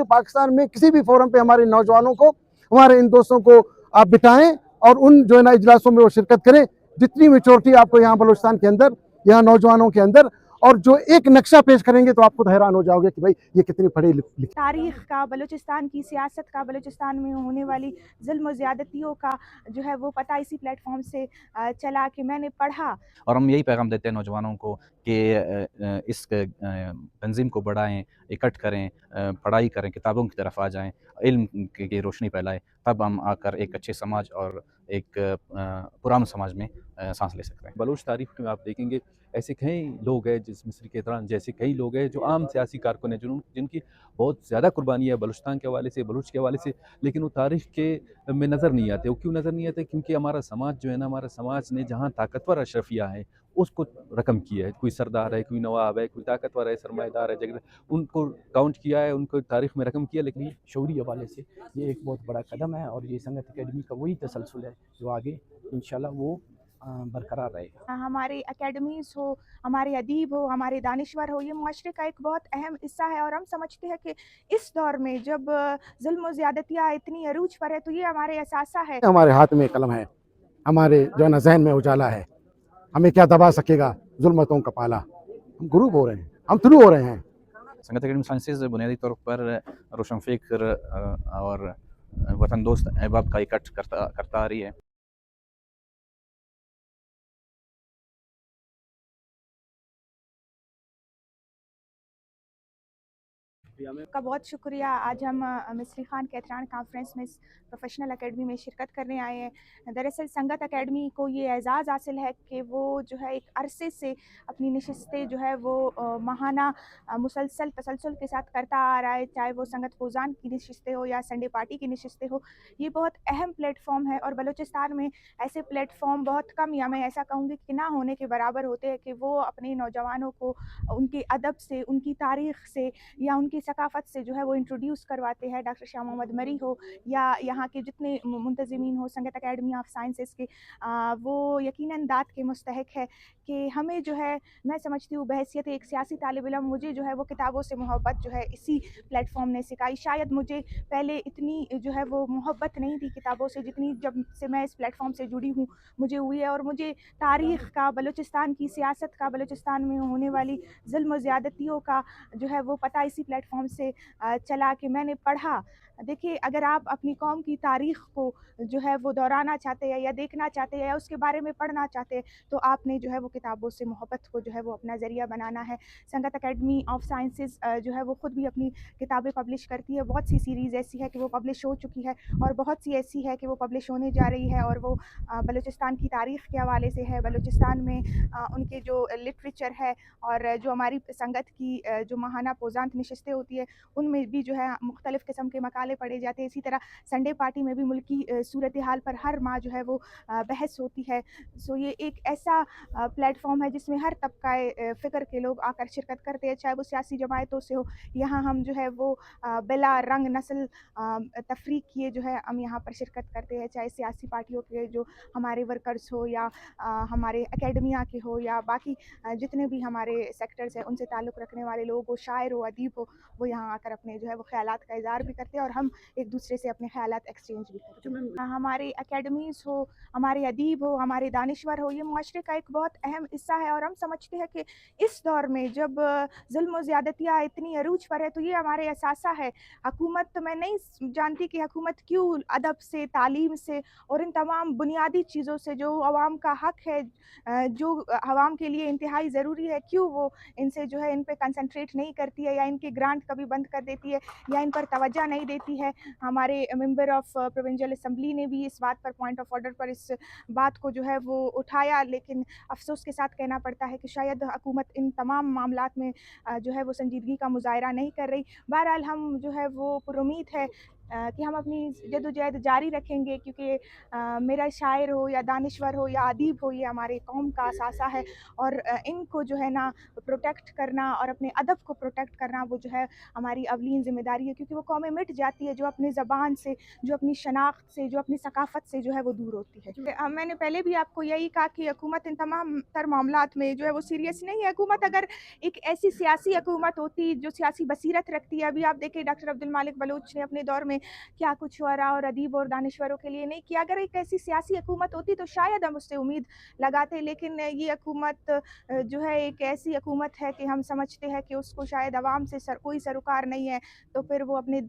पाकिस्तान में किसी भी फोरम पे हमारे नौजवानों को, हमारे इन दोस्तों को आप बिठाएं और उन जो है ना इजलासों में वो शिरकत करें। जितनी मेचोरिटी आपको यहाँ बलूचिस्तान के अंदर, यहाँ नौजवानों के अंदर, और जो एक नक्शा पेश करेंगे तो आप खुद हैरान हो जाओगे कि भाई ये कितनी पढ़ी लिखी। तारीख का, बलूचिस्तान की सियासत का, बलूचिस्तान में होने वाली जुल्म और ज़्यादतियों का जो है वो पता इसी प्लेटफॉर्म से चला कि मैंने पढ़ा। और हम यही पैगाम देते हैं नौजवानों को कि इस तंज़ीम को बढ़ाएं, इकट्ठ करें, पढ़ाई करें, किताबों की तरफ आ जाएं, इल्म की रोशनी फैलाएं, तब हम आकर एक अच्छे समाज और एक पुरान समाज में सांस ले सकते हैं। बलूच तारीख में आप देखेंगे ऐसे कई लोग हैं, जिस मिस्री के दौरान जैसे कई लोग हैं जो आम सियासी कारकुन हैं, जिनकी बहुत ज़्यादा कुर्बानी है बलूचिस्तान के हवाले से, बलूच के हवाले से, लेकिन वो तारीख के में नज़र नहीं आते। वो क्यों नज़र नहीं आते? क्योंकि हमारा समाज जो है ना, हमारा समाज ने जहाँ ताकतवर अशरफिया है उसको रकम किया है। कोई सरदार है, कोई नवाब है, कोई ताकतवर है, सरमाएदार है, जगह उनको काउंट किया है, उनको तारीख में रकम किया। लेकिन शौरी हवाले से ये एक बहुत बड़ा कदम है और ये संगत एकेडमी का वही तसलसल है जो आगे इंशाल्लाह वो बरकरार रहेगा। हमारे अकेडमीज़ हो, हमारे अदीब हो, हमारे दानिश्वर हो, ये मुआशरे का एक बहुत अहम हिस्सा है। और हम समझते हैं कि इस दौर में जब जुल्म और ज़्यादतियाँ इतनी अरूज पर है तो ये हमारे असासा है। हमारे हाथ में कलम है, हमारे जो है ना जहन में उजाला है, हमें क्या दबा सकेगा जुल्मतों का पाला। हम गुरूब हो रहे हैं, हम थ्रू हो रहे हैं। संगत एकेडमी साइंसेज बुनियादी तौर पर रोशन फ़िक्र और वतन दोस्त अहबाब का इकट्ठ करता आ रही है। का बहुत शुक्रिया। आज हम मिस्री खान कैथरान कॉन्फ्रेंस में प्रोफेशनल एकेडमी में शिरकत करने आए हैं। दरअसल संगत एकेडमी को ये एज़ाज़ हासिल है कि वो जो है एक अरसे से अपनी नशिस्तें जो है वो माहाना मुसलसल तसलसल के साथ करता आ रहा है, चाहे वो संगत फौजान की नशिस्तें हो या संडे पार्टी की नशिस्तें हो। ये बहुत अहम प्लेटफॉर्म है और बलूचिस्तान में ऐसे प्लेटफॉर्म बहुत कम, या मैं ऐसा कहूँगी कि ना होने के बराबर होते हैं, कि वो अपने नौजवानों को उनके अदब से, उनकी तारीख़ से या उनकी सकाफ़त से जो है वो इंट्रोड्यूस करवाते हैं। डॉक्टर शाह मोहम्मद मरी हो या यहाँ के जितने मुंतज़िमीन हो संगत एकेडमी ऑफ साइंसेस के, वो यकीनन दाद के मुस्तहक है कि हमें जो है, मैं समझती हूँ बहैसियत एक सियासी तालिब इल्म, मुझे जो है वो किताबों से मोहब्बत जो है इसी प्लेटफॉर्म ने सिखाई। शायद मुझे पहले इतनी जो है वो मोहब्बत नहीं थी किताबों से जितनी जब से मैं इस प्लेटफॉर्म से जुड़ी हूँ मुझे हुई है। और मुझे तारीख़ का, बलूचिस्तान की सियासत का, बलूचिस्तान में होने वाली जुल्म और ज़्यादतियों का जो है वो पता इसी प्लेटफॉर्म से चला कि मैंने पढ़ा। देखिए, अगर आप अपनी कौम की तारीख़ को जो है वो दोहराना चाहते हैं या देखना चाहते हैं या उसके बारे में पढ़ना चाहते हैं, तो आपने जो है वो किताबों से मोहब्बत को जो है वो अपना ज़रिया बनाना है। संगत एकेडमी ऑफ साइंसेस जो है वो ख़ुद भी अपनी किताबें पब्लिश करती है। बहुत सी सीरीज़ ऐसी है कि वो पब्लिश हो चुकी है और बहुत सी ऐसी है कि वो पब्लिश होने जा रही है, और वो बलूचिस्तान की तारीख़ के हवाले से है, बलूचिस्तान में उनके जो लिटरेचर है, और जो हमारी संगत की जो माहाना पोजांत नशिस्तें होती है उनमें भी जो है मुख्तलिफ़ किस्म के मकाले पढ़े जाते हैं। इसी तरह संडे पार्टी में भी मुल्की सूरत हाल पर हर माह जो है वो बहस होती है। सो ये एक ऐसा प्लेटफॉर्म है जिसमें हर तबका फ़िक्र के लोग आकर शिरकत करते हैं, चाहे वो सियासी जमायतों से हो। यहाँ हम जो है वो बिला रंग नस्ल तफरीक किए जो है हम यहाँ पर शिरकत करते हैं, चाहे सियासी पार्टियों के जो हमारे वर्कर्स हो या हमारे एकेडमिया के हो या बाकी जितने भी हमारे सेक्टर्स हैं उनसे ताल्लुक़ रखने वाले लोग हो, शायर हो, अदीब हो, वो यहाँ आकर अपने जो है वो ख़यालात का इज़हार भी करते हैं और हम एक दूसरे से अपने ख़यालात एक्सचेंज भी करते हैं। हमारे अकेडमीज़ हो, हमारे अदीब हो, हमारे दानिश्वर हो, ये मुआशरे का एक बहुत अहम हिस्सा है। और हम समझते हैं कि इस दौर में जब जुल्म और ज़्यादतियाँ इतनी अरूज पर है तो ये हमारे असासा है। हुकूमत, मैं नहीं जानती कि हुकूमत क्यों अदब से, तालीम से और इन तमाम बुनियादी चीज़ों से जो अवाम का हक़ है, जो अवाम के लिए इंतहाई ज़रूरी है, क्यों वो इनसे जो है इन पे कंसंट्रेट नहीं करती है या इनके ग्रांट कभी बंद कर देती है या इन पर तवज्जो नहीं देती है। हमारे मेंबर ऑफ प्रोविंशियल असेंबली ने भी इस बात पर, पॉइंट ऑफ ऑर्डर पर इस बात को जो है वो उठाया, लेकिन अफसोस के साथ कहना पड़ता है कि शायद हुकूमत इन तमाम मामलात में जो है वो संजीदगी का मुज़ाहिरा नहीं कर रही। बहरहाल हम जो है वो पुरुमीद है कि हम अपनी जद्दोजहद जारी रखेंगे, क्योंकि मेरा शायर हो या दानिश्वर हो या अदीब हो, ये हमारे कौम का असासा है, और इनको जो है ना प्रोटेक्ट करना और अपने अदब को प्रोटेक्ट करना वो जो है हमारी अवलीन ज़िम्मेदारी है, क्योंकि वो कौमें मिट जाती है जो अपनी ज़बान से, जो अपनी शनाख्त से, जो अपनी सकाफ़त से जो है वो दूर होती है। मैंने पहले भी आपको यही कहा कि हुकूमत इन तमाम तर मामलात में जो है वो सीरियस नहीं है। हुकूमत अगर एक ऐसी सियासी हुकूमत होती जो सियासी बसीरत रखती है, अभी आप देखिए डॉक्टर अब्दुल मालिक बलोच ने अपने दौर में क्या कुछ शुअरा और अदीब और दानिश्वरों के लिए नहीं किया। अगर एक ऐसी सियासी हुकूमत होती तो शायद हम उससे उम्मीद लगाते, लेकिन ये हुकूमत जो है एक ऐसी हुकूमत है कि हम समझते हैं कि उसको शायद अवाम से कोई सरोकार नहीं है, तो फिर वो अपने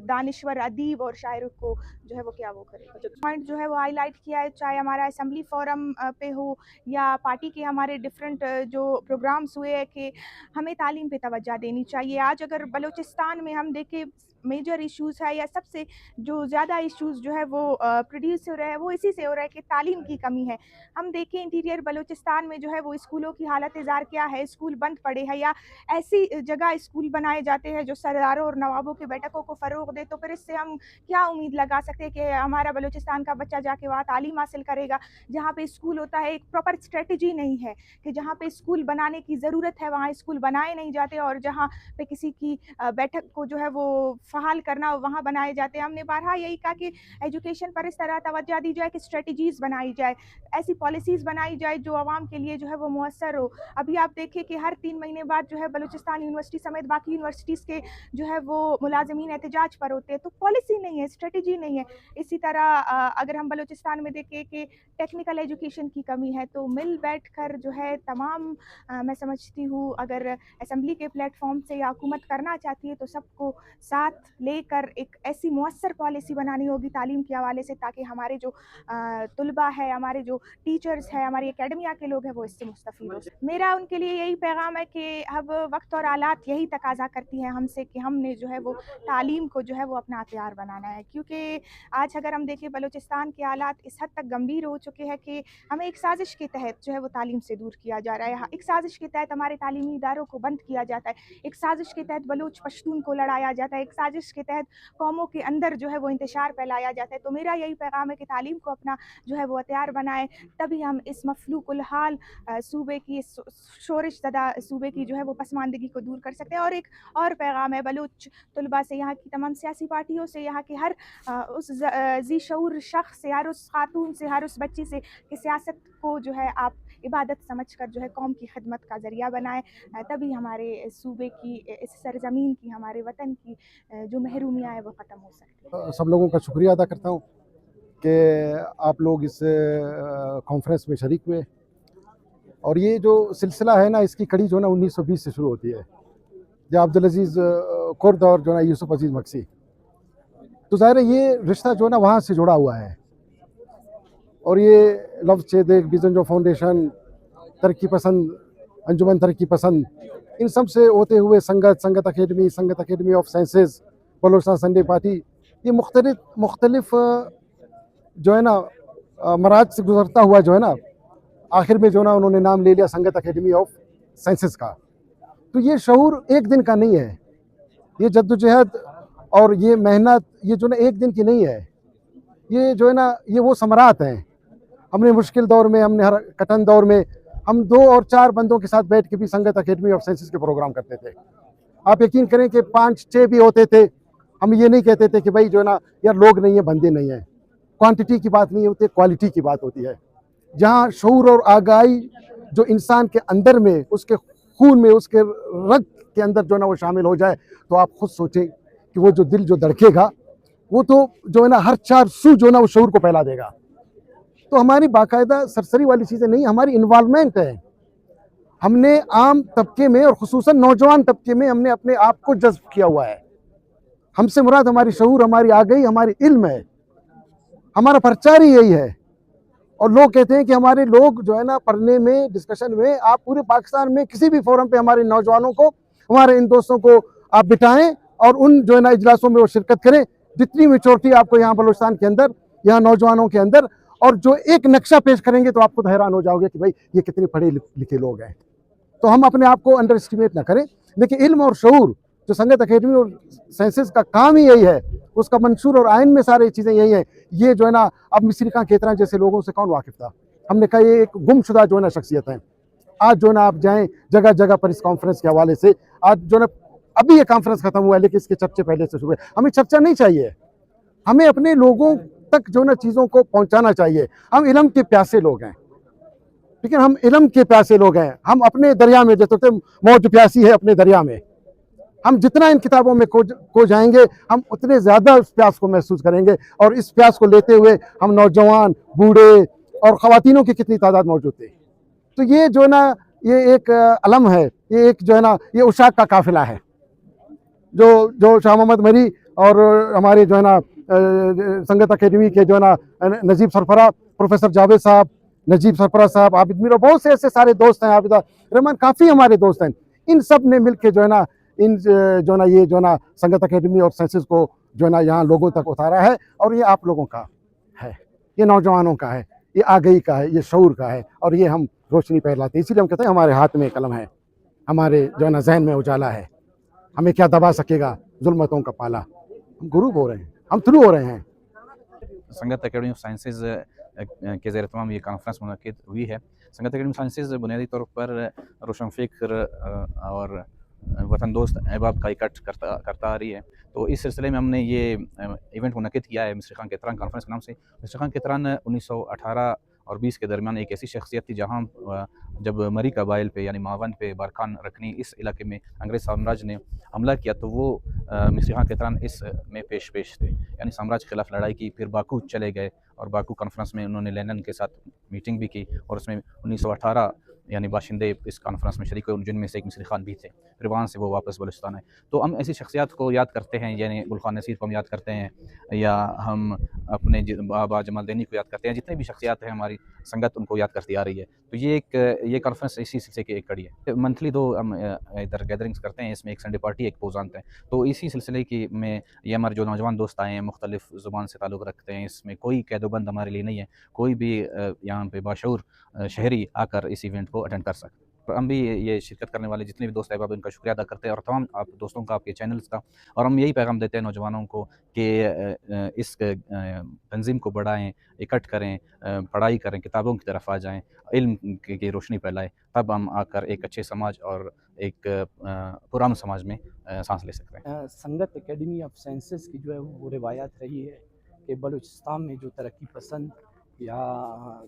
दानिश्वर अदीब और शायरों को जो है वो क्या वो करे। पॉइंट जो है वो हाईलाइट किया है, चाहे हमारा असेंबली फोरम पे हो या पार्टी के हमारे डिफरेंट जो प्रोग्राम्स हुए हैं, कि हमें तालीम पे तवज्जो देनी चाहिए। आज अगर बलूचिस्तान में हम देखें मेजर इश्यूज़ है या सबसे जो ज़्यादा इश्यूज़ जो है वो प्रोड्यूस हो रहे हैं, वो इसी से हो रहा है कि तालीम की कमी है। हम देखें इंटीरियर बलूचिस्तान में जो है वो स्कूलों की हालत ज़ार क्या है, स्कूल बंद पड़े हैं या ऐसी जगह स्कूल बनाए जाते हैं जो सरदारों और नवाबों की बैठकों को फ़रोग़ दे, तो फिर इससे हम क्या उम्मीद लगा सकते हैं कि हमारा बलूचिस्तान का बच्चा जाके वहाँ तालीम हासिल करेगा। जहाँ पे स्कूल होता है, एक प्रॉपर स्ट्रेटजी नहीं है कि जहाँ पे स्कूल बनाने की ज़रूरत है वहाँ स्कूल बनाए नहीं जाते, और जहाँ पे किसी की बैठक को जो है वो फ़हाल करना वहाँ बनाए जाते हैं। हमने बारहा यही कहा कि एजुकेशन पर इस तरह तवज्जो दी जाए कि स्ट्रेटजीज़ बनाई जाए, ऐसी पॉलिसीज़ बनाई जाए जो आवाम के लिए जो है वो मुयस्सर हो। अभी आप देखिए कि हर 3 महीने बाद जो है बलूचिस्तान यूनिवर्सिटी समेत बाकी यूनिवर्सिटीज़ के जो है वो मुलाज़मीन एहतजाज पर होते हैं, तो पॉलिसी नहीं है, स्ट्रेटजी नहीं है। इसी तरह अगर हम बलूचिस्तान में देखें कि टेक्निकल एजुकेशन की कमी है, तो मिल बैठ कर जो है तमाम मैं समझती हूँ अगर असेंबली के प्लेटफॉर्म से या हुकूमत करना चाहती है तो सबको साथ लेकर एक ऐसी मुअस्सर पॉलिसी बनानी होगी तालीम के हवाले से, ताकि हमारे जो तुलबा है, हमारे जो टीचर्स हैं, हमारी एकेडमिया के लोग हैं, वो इससे मुस्तफ़ीद हो। मेरा उनके लिए यही पैगाम है कि अब वक्त और हालात यही तकाजा करती हैं हमसे कि हमने जो है वो तालीम को जो है वो अपना हथियार बनाना है, क्योंकि आज अगर हम देखें बलूचिस्तान के हालात इस हद तक गंभीर हो चुके हैं कि हमें एक साजिश के तहत जो है वो तालीम से दूर किया जा रहा है। एक साजिश के तहत हमारे तालीमी इदारों को बंद किया जाता है, एक साजिश के तहत बलूच पश्तून को लड़ाया जाता है, एक साजिश के तहत कौमों के अंदर जो है वो इंतशार फैलाया जाता है। तो मेरा यही पैगाम है कि तालीम को अपना जो है वो हथियार बनाएं, तभी हम इस मफलूकुल हाल सूबे की शोरिश ज़दा सूबे की जो है वो पसमानदगी को दूर कर सकते हैं। और एक और पैगाम है बलूच तलबा से, यहाँ की तमाम सियासी पार्टियों से, यहाँ के हर उस ज़ी शऊर शख्स से, हर उस खातून से, हर उस बच्ची से कि सियासत को जो है आप इबादत समझकर जो है कौम की खिदमत का ज़रिया बनाएं, तभी हमारे सूबे की, इस सरज़मीन की, हमारे वतन की जो महरूमियाँ है वो ख़त्म हो सकती है। सब लोगों का शुक्रिया अदा करता हूँ कि आप लोग इस कॉन्फ्रेंस में शरीक हुए, और ये जो सिलसिला है ना इसकी कड़ी जो है ना 1920 से शुरू होती है, जब अब्दुल अजीज़ कुर्द और जो है यूसुफ अजीज़ मक्सी, तो ज़ाहिर है ये रिश्ता जो है ना वहाँ से जुड़ा हुआ है। और ये लफ्ज़ चेदेक बिजन जो फाउंडेशन, तरक्की पसंद अंजुमन तरक्की पसंद, इन सब से होते हुए संगत academy of sciences, Balochistan Sunday party, ये मुख्तलिफ जो है ना मराज से गुजरता हुआ जो है ना आखिर में जो है ना उन्होंने नाम ले लिया संगत अकेडमी ऑफ साइंसेस का। तो ये शऊर एक दिन का नहीं है, ये जद्दोजहद और ये मेहनत ये जो ना एक दिन की नहीं है, ये जो है ना ये वो समरात हैं। हमने मुश्किल दौर में, हमने हर कठिन दौर में हम 2 और 4 बंदों के साथ बैठ के भी संगत अकेडमी ऑफ साइंसेस के प्रोग्राम करते थे। आप यकीन करें कि 5-6 भी होते थे। हम ये नहीं कहते थे कि भाई जो है ना यार लोग नहीं है, बंदे नहीं हैं। क्वांटिटी की बात नहीं होती, क्वालिटी की बात होती है। जहाँ शऊर और आगाही जो इंसान के अंदर में, उसके खून में, उसके रग के अंदर जो है ना वो शामिल हो जाए, तो आप खुद सोचें कि वो जो दिल जो धड़केगा वो तो जो है ना हर 4 सू जो है ना वो शऊर को फैला देगा। तो हमारी बाकायदा सरसरी वाली चीज़ें नहीं, हमारी इन्वॉल्वमेंट है। हमने आम तबके में और खुसूसन नौजवान तबके में हमने अपने आप को जज्ब किया हुआ है। हमसे मुराद हमारी शऊर, हमारी आगाही, हमारी इल्म है, हमारा प्रचार ही यही है। और लोग कहते हैं कि हमारे लोग जो है ना पढ़ने में, डिस्कशन में, आप पूरे पाकिस्तान में किसी भी फोरम पे हमारे नौजवानों को, हमारे इन दोस्तों को आप बिठाएं और उन जो है ना इजलासों में वो शिरकत करें। जितनी मेच्योरिटी आपको यहाँ बलूचिस्तान के अंदर, यहाँ नौजवानों के अंदर, और जो एक नक्शा पेश करेंगे तो आपको तो हैरान हो जाओगे कि भाई ये कितने पढ़े लिखे लोग हैं। तो हम अपने आप को अंडर एस्टिमेट ना करें, लेकिन इल्म और शऊर, जो संगत अकेडमी और साइंसेस का काम ही यही है, उसका मंशूर और आइन में सारी चीज़ें यही हैं। ये जो है ना, अब मिस्री खां केतरान जैसे लोगों से कौन वाकिफ़ था? हमने कहा ये एक गुमशुदा जो है ना शख्सियत है। आज जो है ना आप जाएँ जगह जगह पर इस कॉन्फ्रेंस के हवाले से, आज जो है ना अभी ये कॉन्फ्रेंस ख़त्म हुआ है लेकिन इसके चर्चे पहले से शुरू है। हमें चर्चा नहीं चाहिए, हमें अपने लोगों तक जो है ना चीज़ों को पहुँचाना चाहिए। हम इल्म के प्यासे लोग हैं, लेकिन हम इल्म के प्यासे लोग हैं। हम अपने दरिया में, जैसे मौज प्यासी है अपने दरिया में, हम जितना इन किताबों में खो जाएंगे हम उतने ज़्यादा उस प्यास को महसूस करेंगे। और इस प्यास को लेते हुए हम नौजवान, बूढ़े और ख़वातीनों की कितनी तादाद मौजूद थी। तो ये जो है ना, ये एक अलम है, ये एक जो है ना, ये उशाक का काफ़िला है जो शाह मोहम्मद मरी और हमारे जो है ना संगत अकेडमी के जो है ना नजीब सरफरा, प्रोफेसर जावेद साहब, नजीब सरफरा साहब, आबिद मीर, बहुत से ऐसे सारे दोस्त हैं, आबिदा रहमान, काफ़ी हमारे दोस्त हैं। इन सब ने मिल के जो है ना इन जो ना ये जो ना संगत अकेडमी और सेंसेस को जो है ना यहाँ लोगों तक उतारा है। और ये आप लोगों का है, ये नौजवानों का है, ये आगई का है, ये शऊर का है, और ये हम रोशनी फैलाते हैं। इसीलिए हम कहते हैं हमारे हाथ में कलम है, हमारे जो है ना जहन में उजाला है, हमें क्या दबा सकेगा जुल्मतों का पाला। हम गुरूब हो रहे हैं, हम थ्रू हो रहे हैं। संगत अकेडमी ऑफ साइंसेज के ज़ेर तमाम ये कॉन्फ्रेंस मुनक़िद हुई है। संगत अकेडमी ऑफ साइंसेज बुनियादी तौर पर रोशन फ़िक्र और वतन दोस्त अहबाब का इकट्ठ करता आ रही है। तो इस सिलसिले में हमने ये इवेंट मुनक़िद किया है मिस्री खां केतरान कॉन्फ्रेंस के नाम से। मिस्री खां केतरान 1918 और 20 के दरमियान एक ऐसी शख्सियत थी जहाँ जब मरी कबाइल पे यानी मावंद पे, बारखान रखनी इस इलाके में अंग्रेज़ साम्राज्य ने हमला किया, तो वो मिस्री खां केतरान इस में पेश थे, यानी साम्राज्य के खिलाफ लड़ाई की। फिर बाकू चले गए और बाकू कॉन्फ्रेंस में उन्होंने लेनिन के साथ मीटिंग भी की और उसमें 1918 यानी बाशिंदे इस कॉन्फ्रेंस में शरीक हुए, जिनमें से एक मिस्री खान भी थे। फिर वहाँ से वो वापस बलूचिस्तान आए। तो हम ऐसी शख्सियात को याद करते हैं, यानी गुल खान नसीर को हम याद करते हैं, या हम अपने बाबा जमाल दीनी को याद करते हैं। जितनी भी शख्सियात हैं हमारी संगत उनको याद करती आ रही है। तो ये कॉन्फ्रेंस इसी सिलसिले की एक कड़ी है। मंथली 2 हम इधर गैदरिंग्स करते हैं, इसमें एक संडे पार्टी, एक पोजानत है। तो इसी सिलसिले की में ये हमारे जो नौजवान दोस्त आए हैं, मुख्तलिफ ज़ुबान से ताल्लुक़ रखते हैं, इसमें कोई कैदोबंद हमारे लिए नहीं है। कोई भी यहाँ पे बाशऊर शहरी आकर इस इवेंट को अटेंड कर सकते। हम भी ये शिरकत करने वाले जितने भी दोस्त अहबाब, इनका शुक्रिया अदा करते हैं, और तमाम आप दोस्तों का, आपके चैनल्स का। और हम यही पैगाम देते हैं नौजवानों को कि इस तंज़ीम को बढ़ाएँ, इकट्ठ करें, पढ़ाई करें, किताबों की तरफ आ जाएँ, इल्म की रोशनी फैलाएँ, तब हम आकर एक अच्छे समाज और एक पुरान समाज में सांस ले सकते हैं। संगत एकेडमी ऑफ साइंसेस की जो है वो रिवायत रही है कि बलूचिस्तान में जो तरक्की पसंद या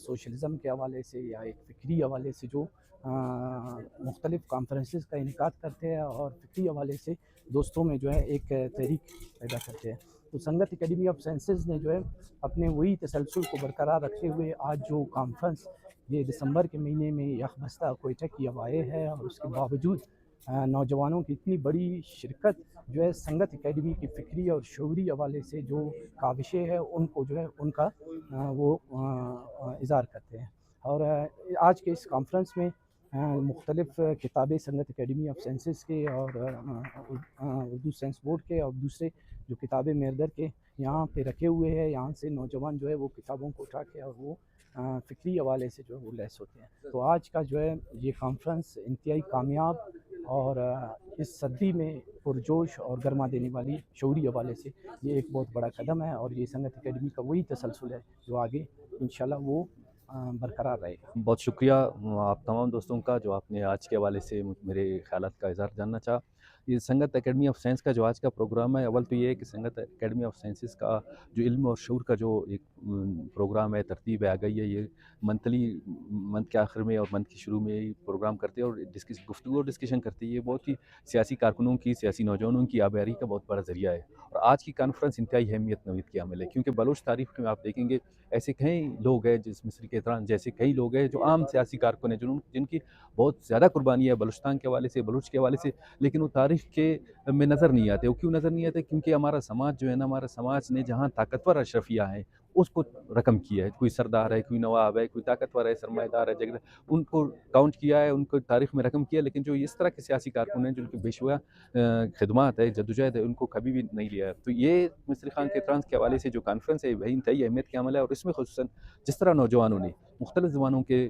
सोशलिज़म के हवाले से या एक फ़िक्री हवाले से जो मुख्तलिफ़ कॉन्फ्रेंसेस का इनेकाद करते हैं और फ़िक्री हवाले से दोस्तों में जो है एक तहरीक पैदा करते हैं। तो संगत एकेडमी ऑफ साइंसेस ने जो है अपने वही तसलसल को बरकरार रखते हुए आज जो कॉन्फ्रेंस ये दिसंबर के महीने में यकबस्ता कोयटा की हवाए है, और उसके बावजूद नौजवानों की इतनी बड़ी शिरकत जो है संगत एकेडमी की फ़िक्री और शऊरी हवाले से जो काविशें हैं उनको जो है उनका वो इज़हार करते हैं। और आज के इस कॉन्फ्रेंस में मुख्तलिफ़ किताबें संगत एकेडमी ऑफ साइंसेस के और उर्दू साइंस बोर्ड के और दूसरे जो किताबें मेरदर के यहाँ पे रखे हुए हैं। यहाँ से नौजवान जो है वो किताबों को उठा के और वो फ़िक्री हवाले से जो है वो लैस होते हैं। तो आज का जो है ये कॉन्फ्रेंस इंतहाई कामयाब और इस सदी में पुरजोश और गर्मा देने वाली शऊरी हवाले से ये एक बहुत बड़ा कदम है। और ये संगत एकेडमी का वही तसलसल है जो आगे इंशाल्लाह वो बरकरार रहेगा। बहुत शुक्रिया आप तमाम दोस्तों का जो आपने आज के हवाले से मेरे ख़यालात का इज़हार जानना चाहा। ये संगत एकेडमी ऑफ साइंस का जो आज का प्रोग्राम है, अव्वल तो ये है कि संगत एकेडमी ऑफ साइंसेस का जो इल्म और शऊर का जो एक प्रोग्राम है, तरतीब है आ गई है। ये मंथ के आखिर में और मंथ के शुरू में ही प्रोग्राम करते हैं और गुफ्तगू और डिस्कशन करते हैं। ये बहुत ही सियासी कारकुनों की, सियासी नौजवानों की आबारी का बहुत बड़ा ज़रिया है। और आज की कॉन्फ्रेंस इंतहाई अहमियत नवीद की हामिल है, क्योंकि बलूच तारीख़ में आप देखेंगे ऐसे कई लोग हैं, जिस मिस्री केतरान जैसे कई लोग हैं जो आम सियासी कारकुन हैं, जिनकी बहुत ज़्यादा कुर्बानी है बलूचिस्तान के हवाले से, बलूच के हवाले से, लेकिन वो तारीख़ के में नज़र नहीं आते। वो क्यों नज़र नहीं आते? क्योंकि हमारा समाज जो है ना, हमारा समाज ने जहाँ ताकतवर अशरफिया हैं उसको रकम किया है। कोई सरदार है, कोई नवाब है, कोई ताकतवर है, सरमाएदार है, जगह उनको काउंट किया है, उनको तारीख़ में रकम किया। लेकिन जो इस तरह के सियासी कारकुन हैं जिनकी बेशुआ खिदमात है, जद्दोजहद है, उनको कभी भी नहीं लिया है। तो ये मिस्री खान केतरान के हवाले से जो कॉन्फ्रेंस है वही इंतहाई अहमियत का अमल है। और इसमें खुसूसन जिस तरह नौजवानों ने मुख्तलिफ़ ज़बानों के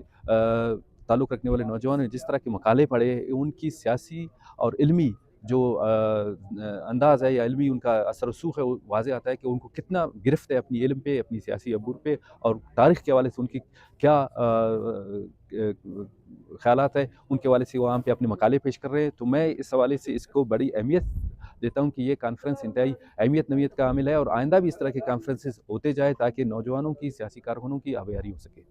ताल्लुक़ रखने वाले नौजवानों ने जिस तरह के मकाले पढ़े, उनकी सियासी और इल्मी جو انداز ہے یا علمی ان کا اثر رسوخ ہے وہ واضح آتا ہے کہ ان کو کتنا گرفت ہے اپنی علم پہ، اپنی سیاسی عبور پہ، اور تاریخ کے حوالے سے ان کی کیا خیالات ہے، ان کے حوالے سے وہ عام پہ اپنے مقالے پیش کر رہے ہیں. تو میں اس حوالے سے اس کو بڑی اہمیت دیتا ہوں کہ یہ کانفرنس انتہائی اہمیت نوعیت کا عامل ہے، اور آئندہ بھی اس طرح کے کانفرنسز ہوتے جائے تاکہ نوجوانوں کی، سیاسی کارکنوں کی آبیاری ہو سکے.